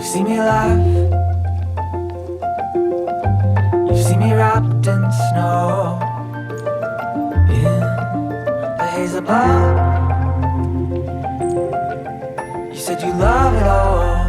seen me laugh, you've seen me wrapped in snow, in the haze above. You said you love it all.